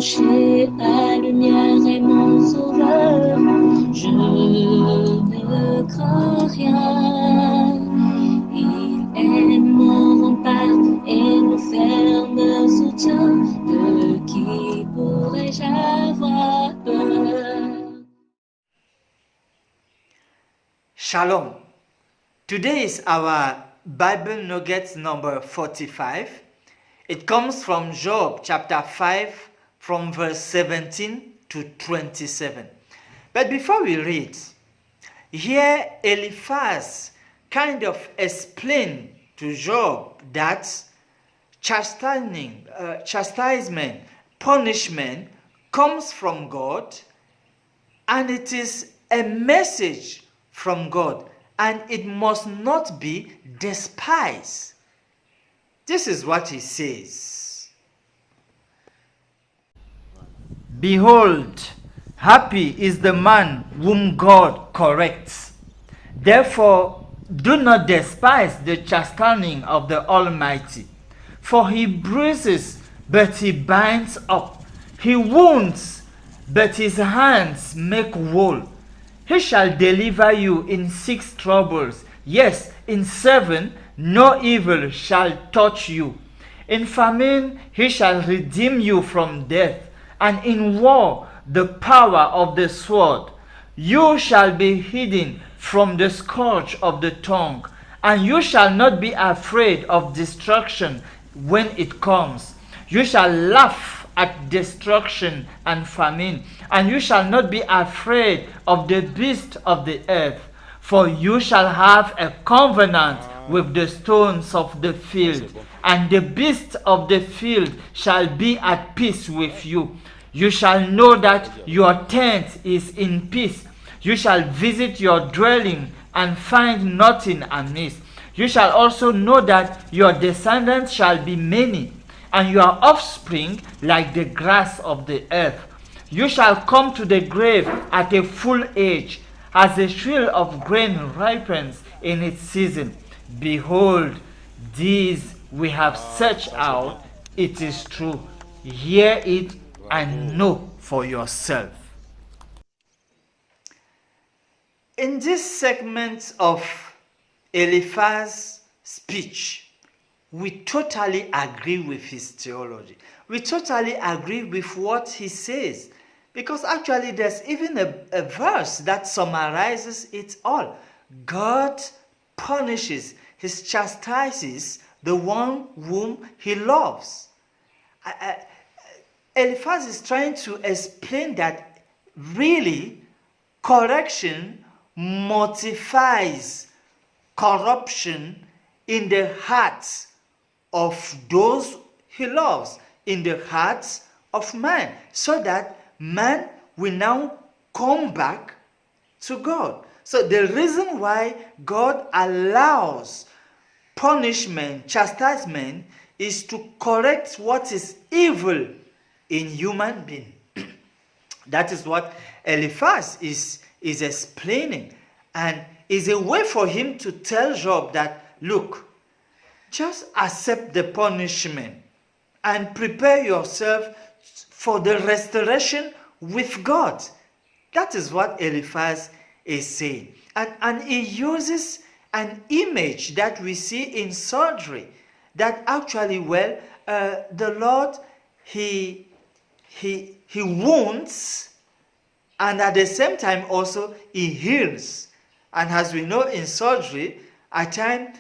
approcher, la lumière est mon sauveur. Je ne crains rien. Il est mon rempart et mon ferme soutien. De qui pourrais-je avoir peur? Shalom. Today is our Bible Nugget number 45. It comes from Job chapter 5 from verse 17 to 27. But before we read, here Eliphaz kind of explained to Job that chastisement, punishment comes from God, and it is a message from God, and it must not be despised. This is what he says. Behold, happy is the man whom God corrects. Therefore, do not despise the chastening of the Almighty. For he bruises, but he binds up. He wounds, but his hands make whole. He shall deliver you in 6 troubles. Yes, in 7, no evil shall touch you. In famine he shall redeem you from death, and in war the power of the sword. You shall be hidden from the scourge of the tongue, and you shall not be afraid of destruction when it comes. You shall laugh at destruction and famine, and you shall not be afraid of the beast of the earth. For you shall have a covenant with the stones of the field, and the beasts of the field shall be at peace with you. You shall know that your tent is in peace. You shall visit your dwelling and find nothing amiss. You shall also know that your descendants shall be many, and your offspring like the grass of the earth. You shall come to the grave at a full age, as a sheaf of grain ripens in its season. Behold, these we have searched out. It is true. Hear it and know for yourself. In this segment of Eliphaz's speech, we totally agree with his theology. We totally agree with what he says. Because actually there's even a verse that summarizes it all. God punishes, he chastises the one whom he loves. Eliphaz is trying to explain that really correction mortifies corruption in the hearts of those he loves, in the hearts of man, so that man will now come back to God. So the reason why God allows punishment, chastisement, is to correct what is evil in human being. That is what Eliphaz is explaining, and is a way for him to tell Job that, look, just accept the punishment and prepare yourself for the restoration with God. That is what Eliphaz is saying. And he uses an image that we see in surgery, that actually, the Lord, he wounds, and at the same time also he heals. And as we know in surgery, at times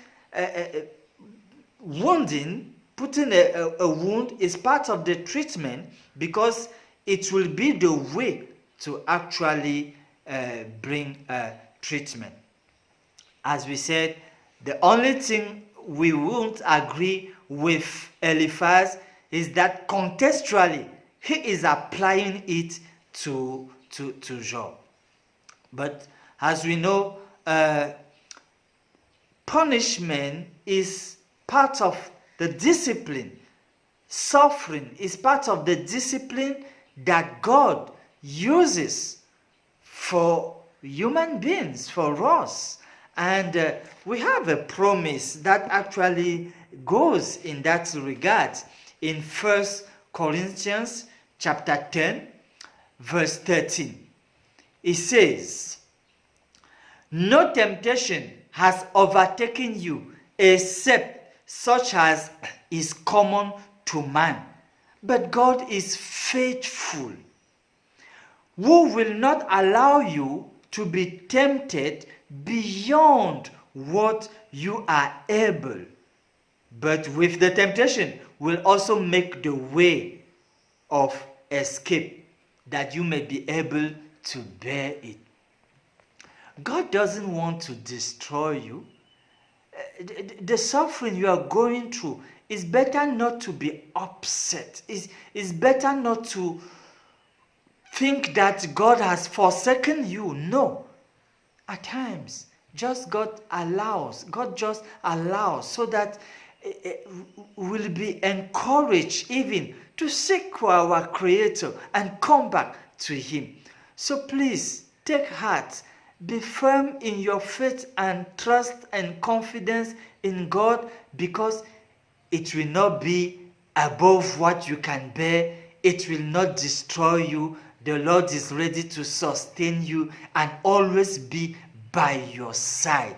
wounding, putting a wound is part of the treatment, because it will be the way to actually bring treatment. As we said, the only thing we won't agree with Eliphaz is that contextually he is applying it to Job. But as we know, punishment is part of the discipline. Suffering is part of the discipline that God uses for human beings, for us. And we have a promise that actually goes in that regard in 1 Corinthians chapter 10, verse 13. It says, "No temptation has overtaken you except such as is common to man. But God is faithful, who will not allow you to be tempted beyond what you are able, but with the temptation will also make the way of escape, that you may be able to bear it." God doesn't want to destroy you. The suffering you are going through, it's better not to be upset. It's better not to think that God has forsaken you. No. At times, God just allows so that we'll be encouraged even to seek for our Creator and come back to Him. So please, take heart. Be firm in your faith and trust and confidence in God, because it will not be above what you can bear. It will not destroy you. The Lord is ready to sustain you and always be by your side,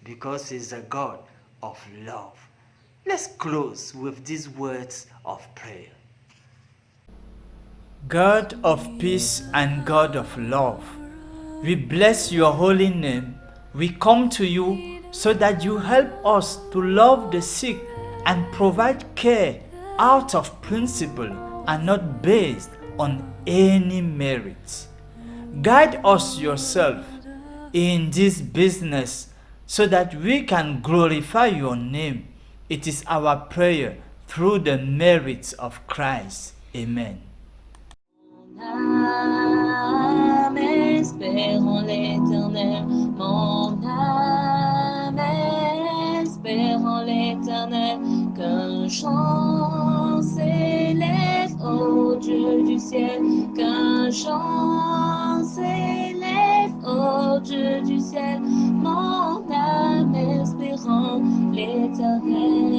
because He's a God of love. Let's close with these words of prayer. God of peace and God of love, we bless your holy name. We come to you so that you help us to love the sick and provide care out of principle and not based on any merit. Guide us yourself in this business so that we can glorify your name. It is our prayer through the merits of Christ. Amen. Âme espère en l'Éternel, mon âme espère en l'Éternel, qu'un chant s'élève au Dieu du ciel, qu'un chant s'élève au Dieu du ciel, mon âme espère en l'Éternel.